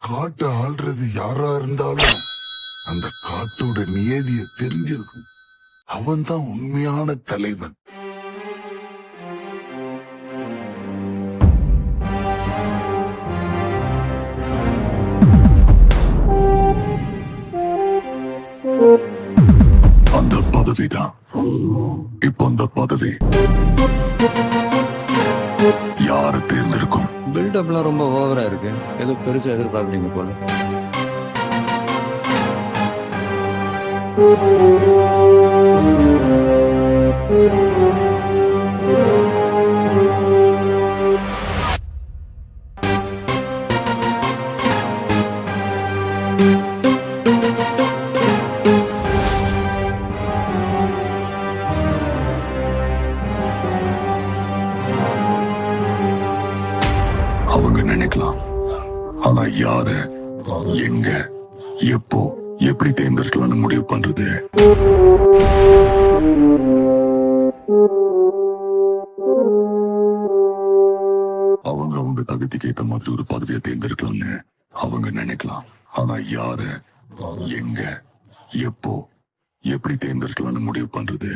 காட்டு ஆள்றது யாரா இருந்தாலும் அந்த காட்டோட நியதிய தெரிஞ்சிருக்கும். அவன்தான் உண்மையான தலைவன். அந்த பதவிதான். இப்போ அந்த பதவி யார தேர்ந்தெடுக்கும்? பில்டப்லாம் ரொம்ப ஓவரா இருக்கு. ஏதோ பெருசா எதிர்பார்க்குறீங்க போல. அவங்க நினைக்கலாம், ஆனா யாரு, எங்க, எப்போ, எப்படி தேர்ந்தெடுக்கலாம்னு முடிவு பண்றது அவங்க அவங்க தகுதிக்கு ஏத்த மாதிரி ஒரு பதவியை தேர்ந்தெடுக்கலாம்னு அவங்க நினைக்கலாம். ஆனா யாரு, எங்க, எப்போ, எப்படி தேர்ந்தெடுக்கலாம்னு முடிவு பண்றது